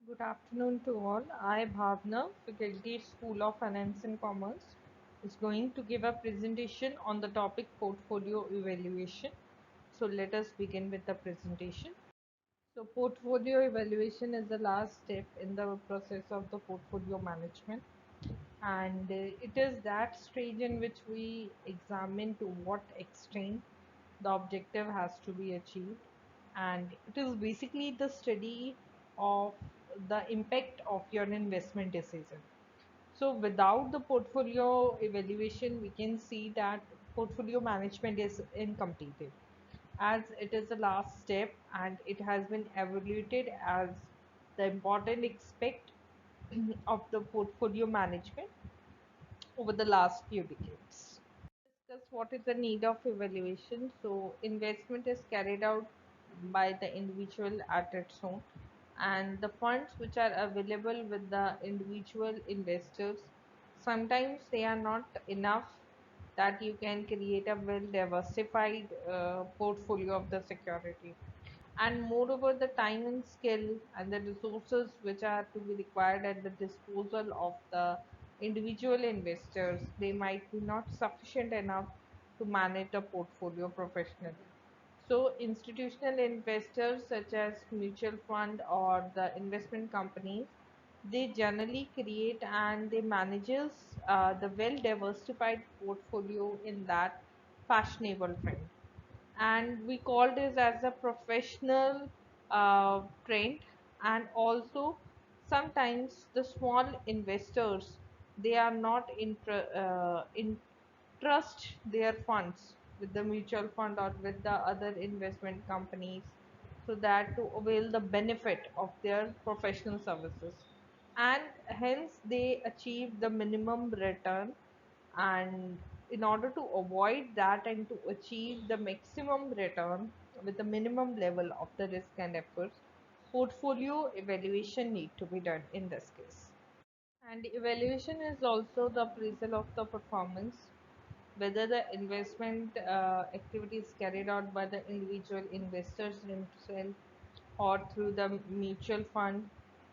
Good afternoon to all. I, Bhavna, Faculty School of Finance and Commerce, is going to give a presentation on the topic portfolio evaluation. So let us begin with the presentation. So portfolio evaluation is the last step in the process of the portfolio management, and it is that stage in which we examine to what extent the objective has to be achieved, and it is basically the study of the impact of your investment decision. So without the portfolio evaluation, we can see that portfolio management is incomplete, as it is the last step and it has been evaluated as the important aspect of the portfolio management over the last few decades. Discuss what is the need of evaluation. So investment is carried out by the individual at its own, and the funds which are available with the individual investors, sometimes they are not enough that you can create a well diversified portfolio of the security. And moreover, the time and skill and the resources which are to be required at the disposal of the individual investors, they might be not sufficient enough to manage a portfolio professionally. So institutional investors such as mutual fund or the investment companies, they generally create and they manages the well diversified portfolio in that fashionable trend, and we call this as a professional trend. And also sometimes the small investors, they are not in trust their funds with the mutual fund or with the other investment companies, so that to avail the benefit of their professional services, and hence they achieve the minimum return. And in order to avoid that and to achieve the maximum return with the minimum level of the risk and efforts, portfolio evaluation need to be done in this case. And evaluation is also the appraisal of the performance, whether the investment activity is carried out by the individual investors themselves or through the mutual fund,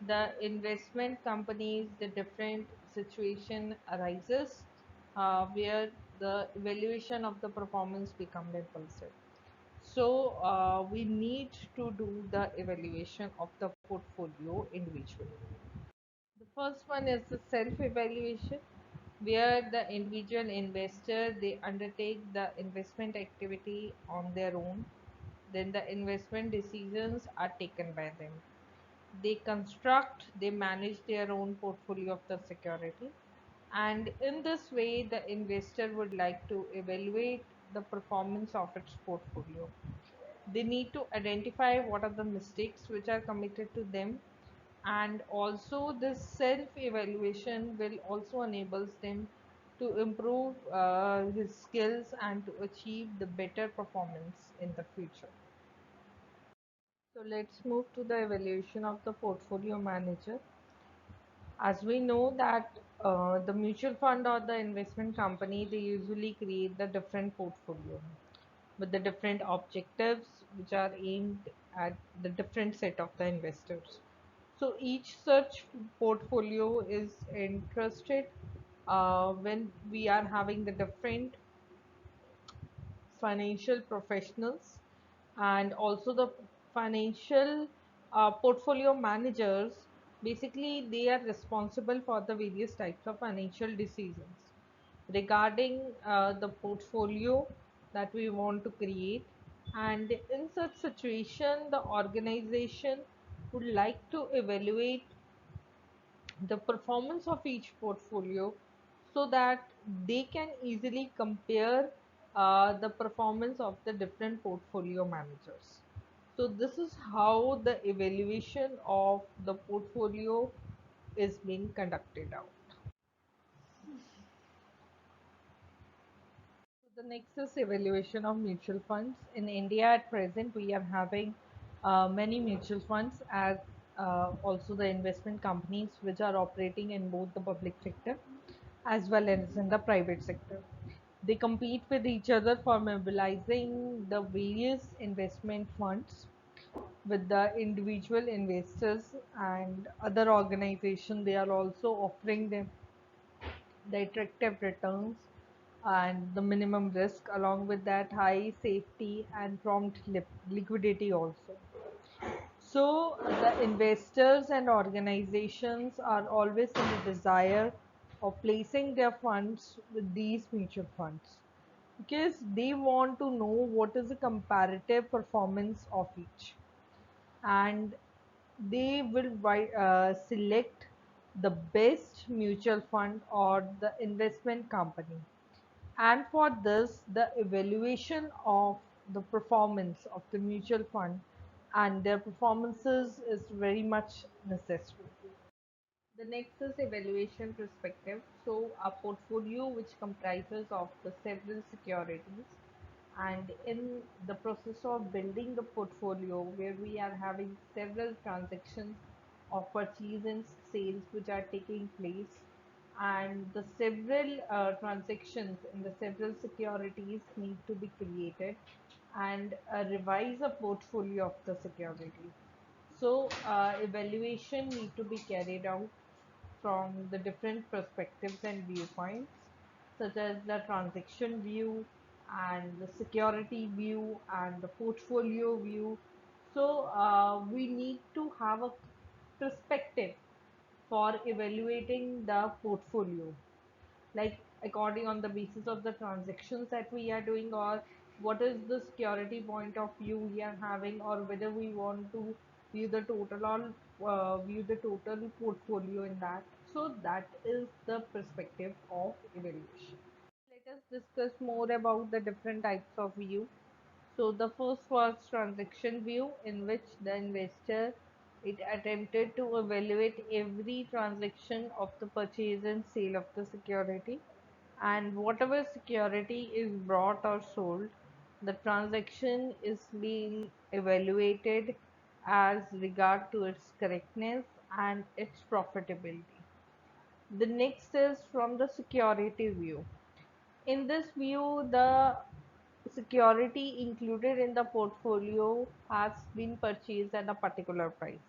the investment companies, the different situation arises where the evaluation of the performance become impulsive. So we need to do the evaluation of the portfolio individually. The first one is the self-evaluation, where the individual investor, they undertake the investment activity on their own. Then the investment decisions are taken by them. They construct, they manage their own portfolio of the security. And in this way, the investor would like to evaluate the performance of its portfolio. They need to identify what are the mistakes which are committed to them, and also this self evaluation will also enables them to improve his skills and to achieve the better performance in the future. So let's move to the evaluation of the portfolio manager. As we know that the mutual fund or the investment company, they usually create the different portfolio with the different objectives which are aimed at the different set of the investors. So each such portfolio is interested when we are having the different financial professionals, and also the financial portfolio managers. Basically they are responsible for the various types of financial decisions regarding the portfolio that we want to create. And in such situation, the organization would like to evaluate the performance of each portfolio, so that they can easily compare the performance of the different portfolio managers. So this is how the evaluation of the portfolio is being conducted out. So the next is evaluation of mutual funds. In India at present, we are having many mutual funds, as also the investment companies which are operating in both the public sector as well as in the private sector. They compete with each other for mobilizing the various investment funds with the individual investors and other organizations. They are also offering them the attractive returns and the minimum risk, along with that high safety and prompt liquidity also. So the investors and organizations are always in the desire of placing their funds with these mutual funds because they want to know what is the comparative performance of each, and they will select the best mutual fund or the investment company. And for this, the evaluation of the performance of the mutual fund and their performances is very much necessary. The next is evaluation perspective. So a portfolio which comprises of the several securities, and in the process of building the portfolio where we are having several transactions of purchase and sales which are taking place, and the several transactions in the several securities need to be created, and revise a portfolio of the security. So evaluation need to be carried out from the different perspectives and viewpoints, such as the transaction view and the security view and the portfolio view. So we need to have a perspective for evaluating the portfolio, like according on the basis of the transactions that we are doing, or what is the security point of view we are having, or whether we want to view the total on view the total portfolio in that. So that is the perspective of evaluation. Let us discuss more about the different types of view. So the first was transaction view, in which the investor it attempted to evaluate every transaction of the purchase and sale of the security, and whatever security is bought or sold, the transaction is being evaluated as regard to its correctness and its profitability. The next is from the security view. In this view, the security included in the portfolio has been purchased at a particular price.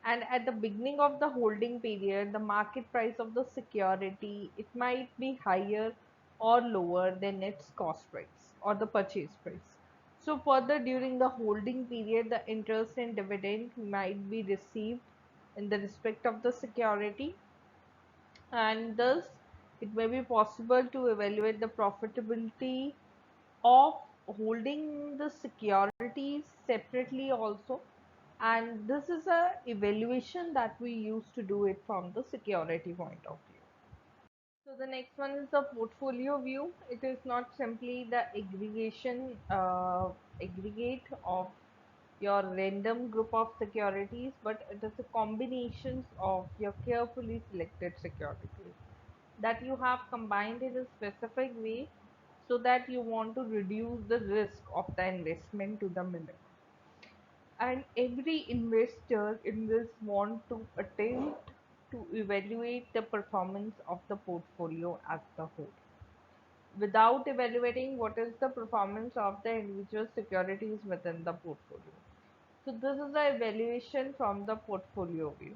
And at the beginning of the holding period, the market price of the security, it might be higher or lower than its cost price or the purchase price. So further, during the holding period, the interest and dividend might be received in the respect of the security, and thus it may be possible to evaluate the profitability of holding the securities separately also, and this is a evaluation that we used to do it from the security point of view. So the next one is the portfolio view. It is not simply the aggregate of your random group of securities, but it is a combinations of your carefully selected securities that you have combined in a specific way, so that you want to reduce the risk of the investment to the minimum. And every investor in this want to attempt to evaluate the performance of the portfolio as the whole, without evaluating what is the performance of the individual securities within the portfolio. So this is the evaluation from the portfolio view,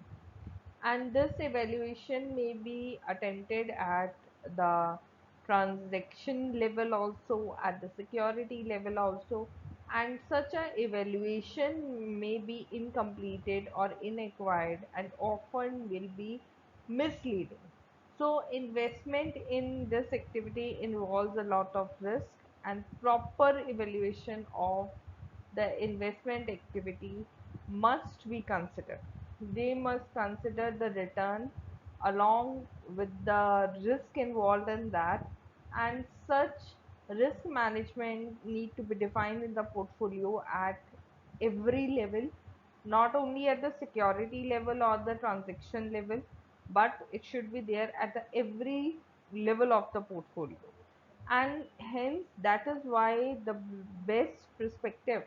and this evaluation may be attempted at the transaction level also, at the security level also, and such a evaluation may be incompleted or inadequate and often will be misleading. So investment in this activity involves a lot of risk, and proper evaluation of the investment activity must be considered. They must consider the return along with the risk involved in that, and such risk management need to be defined in the portfolio at every level, not only at the security level or the transaction level, but it should be there at the every level of the portfolio. And hence that is why the best perspective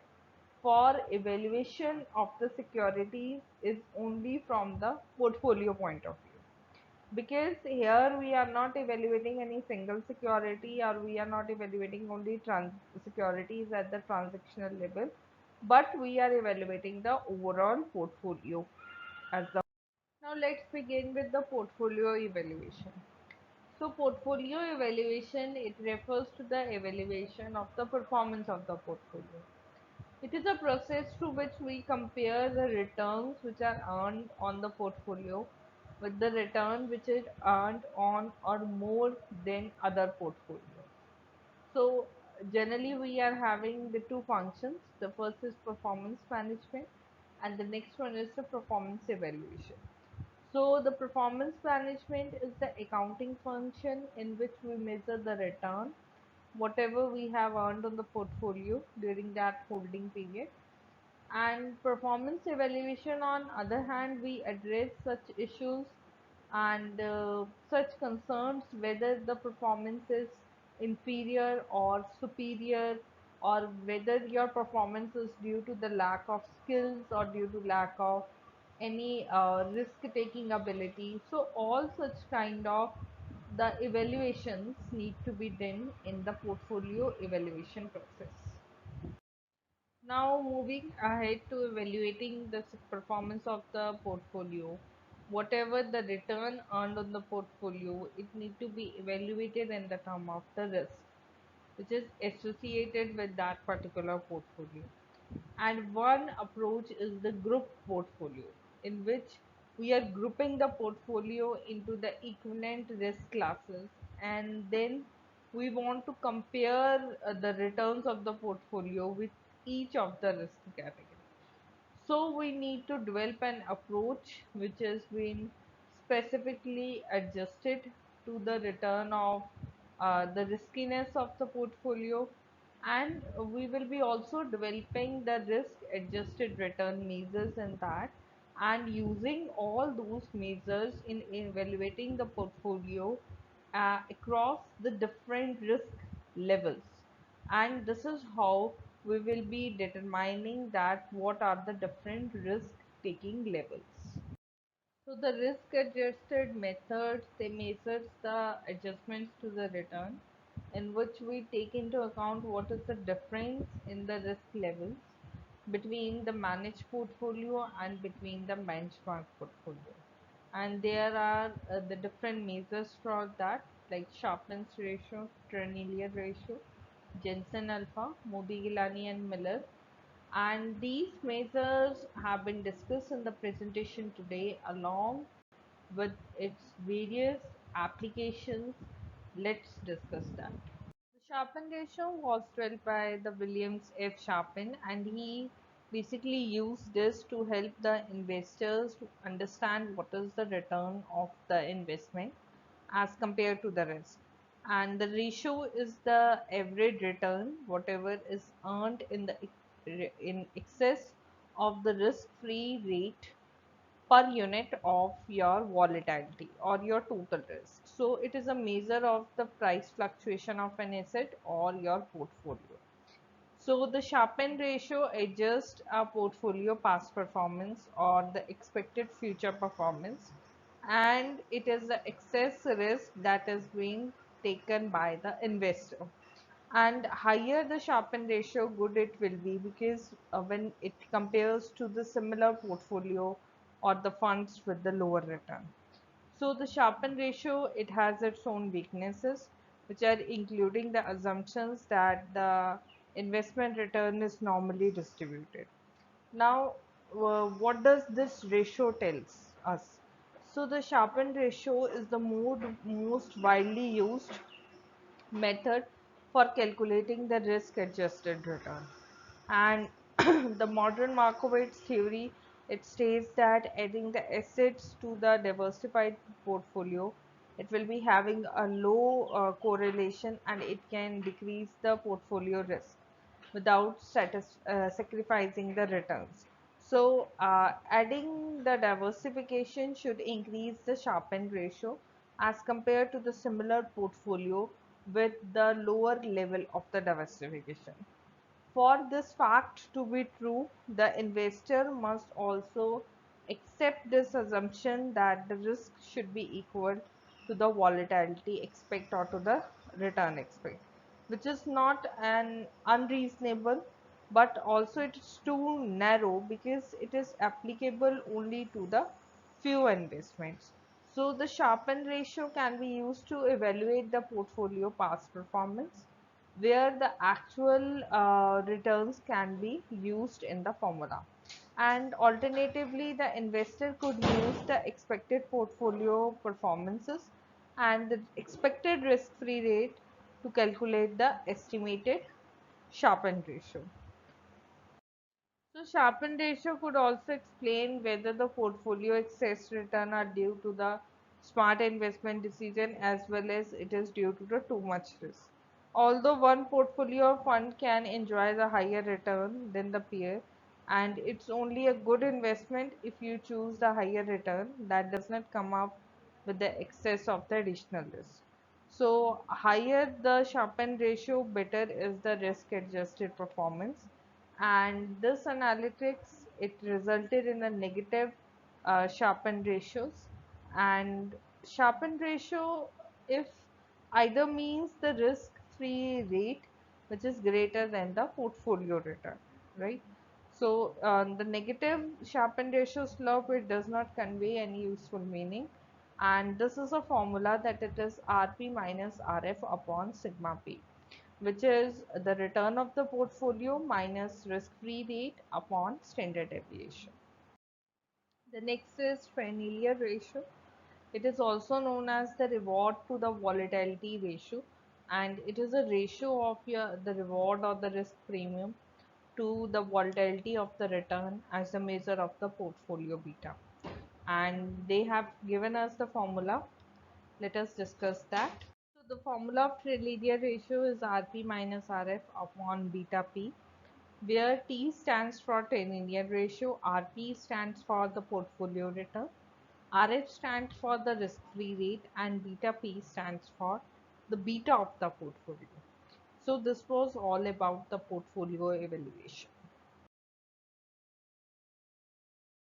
for evaluation of the securities is only from the portfolio point of view, because here we are not evaluating any single security, or we are not evaluating only securities at the transactional level, but we are evaluating the overall portfolio as the. Now let's begin with the portfolio evaluation. So portfolio evaluation, it refers to the evaluation of the performance of the portfolio. It is a process through which we compare the returns which are earned on the portfolio with the return which is earned on or more than other portfolio. So generally we are having the two functions. The first is performance management and the next one is the performance evaluation. So the performance management is the accounting function in which we measure the return, whatever we have earned on the portfolio during that holding period. And performance evaluation, on other hand, we address such issues and such concerns whether the performance is inferior or superior, or whether your performance is due to the lack of skills or due to lack of any risk taking ability. So all such kind of the evaluations need to be done in the portfolio evaluation process. Now moving ahead to evaluating the performance of the portfolio, whatever the return earned on the portfolio, it need to be evaluated in the term of the risk which is associated with that particular portfolio. And one approach is the group portfolio, in which we are grouping the portfolio into the equivalent risk classes, and then we want to compare the returns of the portfolio with each of the risk categories. So we need to develop an approach which has been specifically adjusted to the return of the riskiness of the portfolio, and we will be also developing the risk adjusted return measures in that, and using all those measures in evaluating the portfolio across the different risk levels. And this is how we will be determining that what are the different risk taking levels. So the risk adjusted methods, they measures the adjustments to the return, in which we take into account what is the difference in the risk levels between the managed portfolio and between the benchmark portfolio. And there are the different measures for that, like Sharpens ratio, Trinelier ratio, Jensen alpha, Modi Gilani and Miller. And these measures have been discussed in the presentation today along with its various applications. Let's discuss that. The Sharpen ratio was developed by the Williams F. Sharpen, and he basically used this to help the investors to understand what is the return of the investment as compared to the risk. And the ratio is the average return, whatever is earned in excess of the risk-free rate per unit of your volatility or your total risk. So it is a measure of the price fluctuation of an asset or your portfolio. So the Sharpen ratio adjusts a portfolio past performance or the expected future performance, and it is the excess risk that is being taken by the investor. And higher the Sharpen ratio, good it will be, because when it compares to the similar portfolio or the funds with the lower return. So the Sharpen ratio, it has its own weaknesses, which are including the assumptions that the investment return is normally distributed. Now, what does this ratio tells us? So the Sharpen ratio is the most widely used method for calculating the risk adjusted return. And the modern Markowitz theory, it states that adding the assets to the diversified portfolio, it will be having a low correlation, and it can decrease the portfolio risk without sacrificing the returns. So adding the diversification should increase the Sharpen ratio as compared to the similar portfolio with the lower level of the diversification. For this fact to be true, the investor must also accept this assumption that the risk should be equal to the volatility expect or to the return expect, which is not an unreasonable. but also it is too narrow because it is applicable only to the few investments. So the Sharpen ratio can be used to evaluate the portfolio past performance, where the actual returns can be used in the formula. And alternatively, the investor could use the expected portfolio performances and the expected risk-free rate to calculate the estimated Sharpen ratio. So Sharpen ratio could also explain whether the portfolio excess return are due to the smart investment decision as well as it is due to the too much risk. Although one portfolio or fund can enjoy the higher return than the peer, and it's only a good investment if you choose the higher return that does not come up with the excess of the additional risk. So higher the Sharpen ratio, better is the risk adjusted performance, and this analytics it resulted in a negative Sharpen ratios. And Sharpen ratio, if either means the risk free rate which is greater than the portfolio return, right? So the negative Sharpen ratio slope, it does not convey any useful meaning, and this is a formula that it is Rp minus Rf upon sigma p, which is the return of the portfolio minus risk-free rate upon standard deviation. The next is Frenelier ratio. It is also known as the reward to the volatility ratio, and it is a ratio of the reward or the risk premium to the volatility of the return as a measure of the portfolio beta. And they have given us the formula. Let us discuss that. So the formula of Frenelier ratio is Rp minus Rf upon beta p, where T stands for Ten-Indian ratio, Rp stands for the portfolio return, Rf stands for the risk-free rate, and beta p stands for the beta of the portfolio. So this was all about the portfolio evaluation.